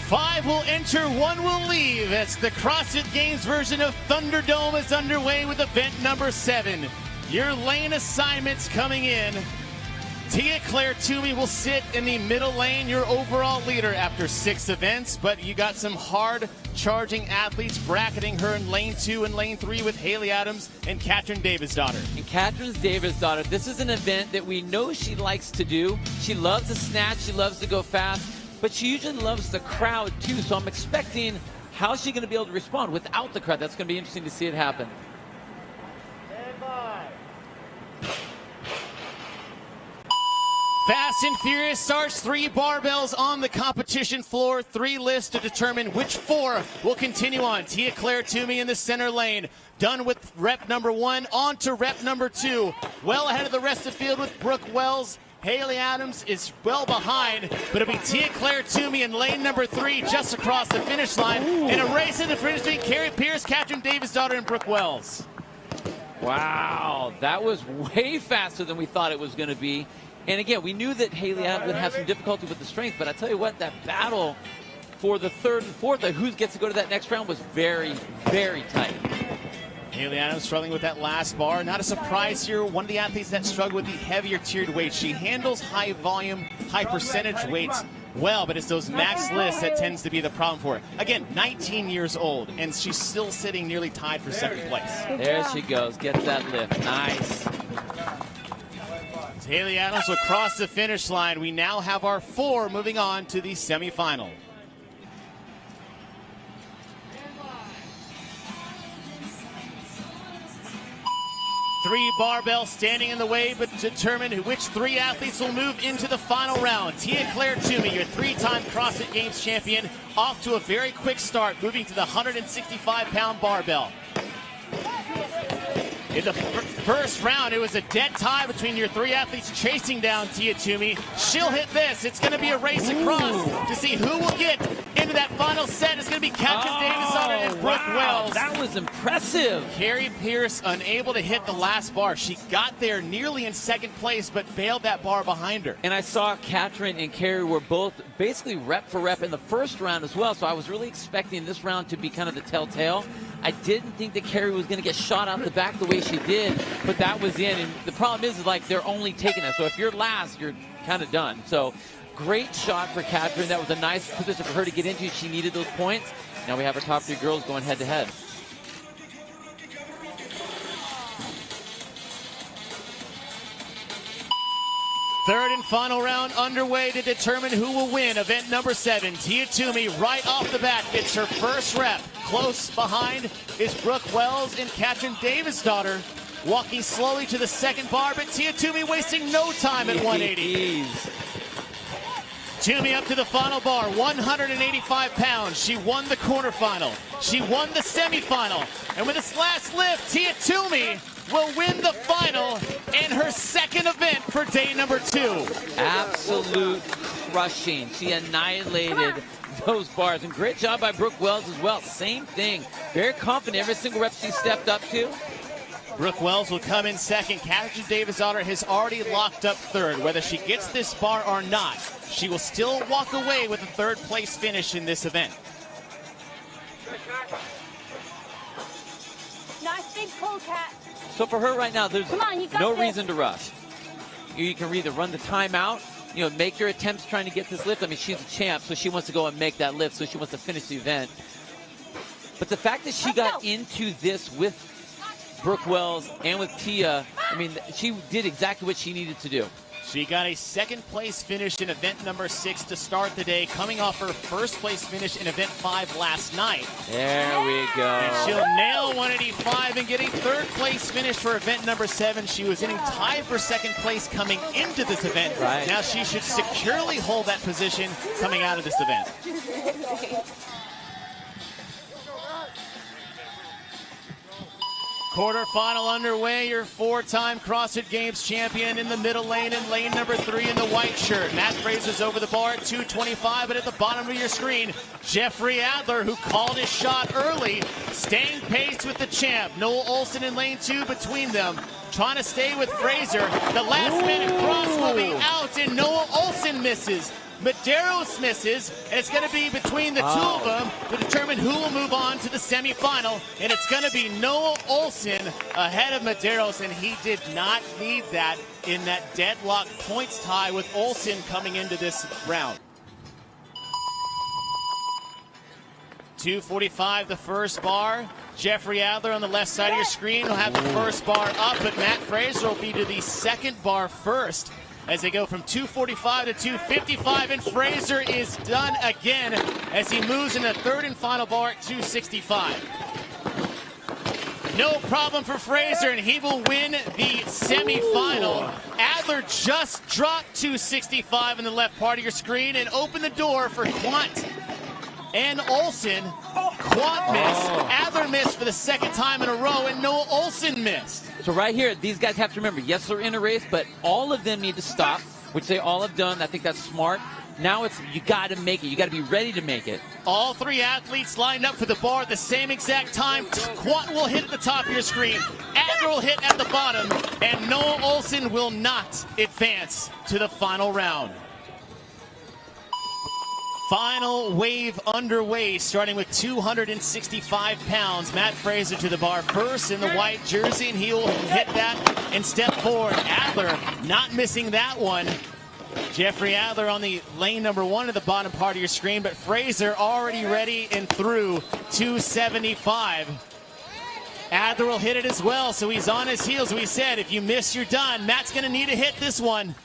5 will enter, 1 will leave. It's the CrossFit Games version of Thunderdome is underway with event number 7. Your lane assignments coming in. Tia-Clair Toomey will sit in the middle lane, your overall leader after 6 events, but you got some hard charging athletes bracketing her in lane 2 and lane 3 with Haley Adams and Katrin Davidsdottir. And Katrin Davidsdottir, this is an event that we know she likes to do. She loves to snatch, she loves to go fast, but she usually loves the crowd too, so I'm expecting how's she going to be able to respond without the crowd. That's going to be interesting to see it happen. Fast and Furious starts, 3 barbells on the competition floor, 3 lists to determine which 4 will continue on. Tia-Clair Toomey in the center lane, done with rep number 1, on to rep number 2. Well ahead of the rest of the field with Brooke Wells. Haley Adams is well behind, but it'll be Tia-Clair Toomey in lane number 3 just across the finish line. In a race in the finish between Carrie Pierce, Katrin Davidsdottir, and Brooke Wells. Wow, that was way faster than we thought it was going to be. And again, we knew that Haley Adams would have some difficulty with the strength, but I tell you what, that battle for the 3rd and 4th, who gets to go to that next round, was very, very tight. Haley Adams struggling with that last bar. Not a surprise here. One of the athletes that struggle with the heavier tiered weights. She handles high volume, high percentage weights well, but it's those max lists that tends to be the problem for her. Again, 19 years old, and she's still sitting nearly tied for 2nd place. There she goes, gets that lift, nice. As Haley Adams will cross the finish line, we now have our 4 moving on to the semifinal. Three barbells standing in the way, but determine which 3 athletes will move into the final round. Tia-Clair Toomey, your 3-time CrossFit Games champion, off to a very quick start, moving to the 165-pound barbell. In the first round, it was a dead tie between your 3 athletes chasing down Tia Toomey. She'll hit this. It's going to be a race across to see who will get into that final set. It's going to be Katrin Davidsdottir and Brooke Wells. That was impressive. Carrie Pierce unable to hit the last bar. She got there nearly in 2nd place, but bailed that bar behind her. And I saw Katrin and Carrie were both basically rep for rep in the first round as well, so I was really expecting this round to be kind of the telltale. I didn't think that Carrie was going to get shot out the back the way she did, but that was in. And the problem is like they're only taking that. So if you're last, you're kind of done. So great shot for Katrin. That was a nice position for her to get into. She needed those points. Now we have our top 3 girls going head to head. Third and final round underway to determine who will win event number 7. Tia Toomey right off the bat gets her first rep. Close behind is Brooke Wells and Katrin Davidsdottir walking slowly to the 2nd bar, but Tia Toomey wasting no time at 180. Toomey up to the final bar, 185 pounds. She won the quarterfinal. She won the semifinal. And with this last lift, Tia Toomey will win the final and her 2nd event for day number 2. Absolute crushing. She annihilated those bars. And great job by Brooke Wells as well. Same thing. Very confident every single rep she stepped up to. Brooke Wells will come in 2nd. Katrin Davidsdottir has already locked up 3rd. Whether she gets this bar or not, she will still walk away with a 3rd place finish in this event. Nice big pull, Kat. So for her right now, there's no reason to rush. You can either run the timeout, make your attempts trying to get this lift. I mean, she's a champ, so she wants to go and make that lift, so she wants to finish the event. But the fact that she got into this with Brooke Wells and with Tia, I mean, she did exactly what she needed to do. She got a 2nd place finish in event number 6 to start the day, coming off her 1st place finish in event 5 last night. There we go. And she'll nail 185 and get a 3rd place finish for event number 7. She was in tied for 2nd place coming into this event. Right. Now she should securely hold that position coming out of this event. Quarterfinal underway, your 4-time CrossFit Games champion in the middle lane in lane number 3 in the white shirt. Matt Fraser's over the bar at 225, but at the bottom of your screen, Jeffrey Adler, who called his shot early, staying pace with the champ. Noel Olson in lane 2 between them, trying to stay with Fraser. The last minute cross will be out, and Noel Olson misses. Medeiros misses, and it's going to be between the two of them to determine who will move on to the semifinal. And it's going to be Noah Olson ahead of Medeiros, and he did not need that in that deadlock points tie with Olson coming into this round. 2:45 the first bar. Jeffrey Adler on the left side of your screen will have the first bar up, but Matt Fraser will be to the second bar first as they go from 2:45 to 2:55, and Fraser is done again as he moves in the third and final bar at 2:65. No problem for Fraser, and he will win the semifinal. Adler just dropped 2:65 in the left part of your screen and opened the door for Kwant and Olson. Kwant missed, Adler missed for the second time in a row, and Noah Olson missed. So right here, these guys have to remember, yes, they're in a race, but all of them need to stop, which they all have done. I think that's smart. Now it's, you got to make it. You got to be ready to make it. All three athletes lined up for the bar at the same exact time. Kwant will hit at the top of your screen. Adler will hit at the bottom, and Noah Olson will not advance to the final round. Final wave underway, starting with 265 pounds. Matt Fraser to the bar first in the white jersey, and he will hit that and step forward. Adler not missing that one. Jeffrey Adler on the lane number 1 at the bottom part of your screen, but Fraser already ready and through 275. Adler will hit it as well, so he's on his heels. We said, if you miss, you're done. Matt's going to need to hit this one.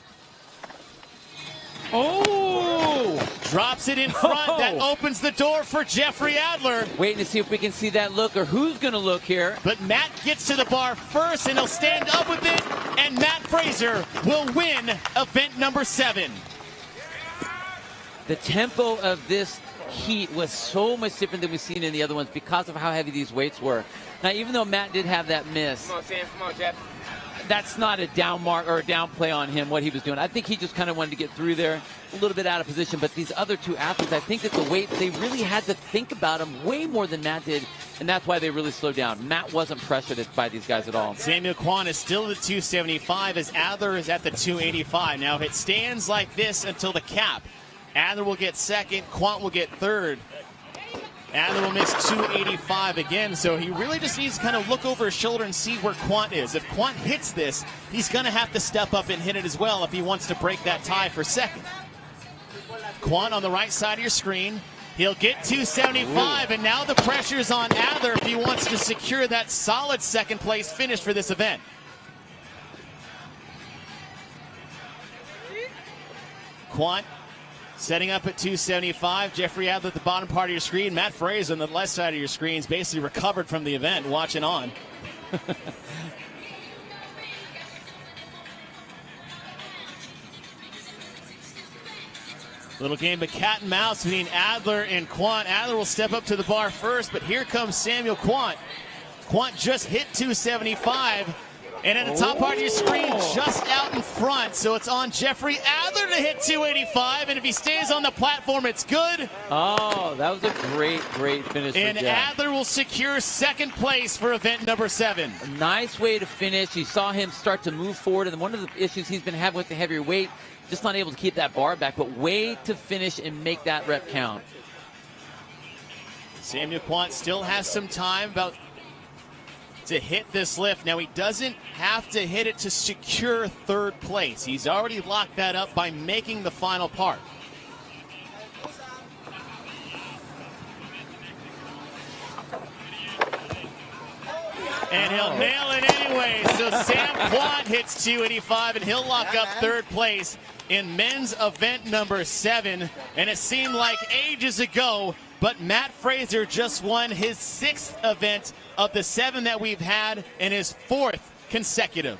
Oh! Drops it in front. That opens the door for Jeffrey Adler. Waiting to see if we can see that look or who's going to look here. But Matt gets to the bar first, and he'll stand up with it, and Matt Fraser will win event number 7. The tempo of this heat was so much different than we've seen in the other ones because of how heavy these weights were. Now, even though Matt did have that miss, Come on, Sam. Come on, Jeff. that's not a down mark or a down play on him, what he was doing. I think he just kind of wanted to get through there, a little bit out of position. But these other two athletes, I think that the weights, they really had to think about them way more than Matt did, and that's why they really slowed down. Matt wasn't pressured by these guys at all. Samuel Kwant is still at 275 as Adler is at the 285. Now, if it stands like this until the cap, Adler will get second, Kwant will get third. Adler will miss 285 again, so he really just needs to kind of look over his shoulder and see where Kwant is. If Kwant hits this, he's going to have to step up and hit it as well if he wants to break that tie for second. Kwant on the right side of your screen. He'll get 275, and now the pressure's on Adler if he wants to secure that solid second place finish for this event. Kwant setting up at 275. Jeffrey Adler at the bottom part of your screen. Matt Fraser on the left side of your screen is basically recovered from the event, watching on. Little game of cat and mouse between Adler and Kwant. Adler will step up to the bar first, but here comes Samuel Kwant. Kwant just hit 275. And at the top part of your screen, just out in front. So it's on Jeffrey Adler to hit 285. And if he stays on the platform, it's good. Oh, that was a great, great finish and for Jeff. Adler will secure second place for event number 7. A nice way to finish. You saw him start to move forward. And one of the issues he's been having with the heavier weight, just not able to keep that bar back. But way to finish and make that rep count. Samuel Kwant still has some time to hit this lift. Now, he doesn't have to hit it to secure third place. He's already locked that up by making the final part. And he'll nail it anyway. So Sam Kwant hits 285, and he'll lock up third place in men's event number 7. And it seemed like ages ago, but Matt Fraser just won his 6th event of the 7 that we've had and his 4th consecutive.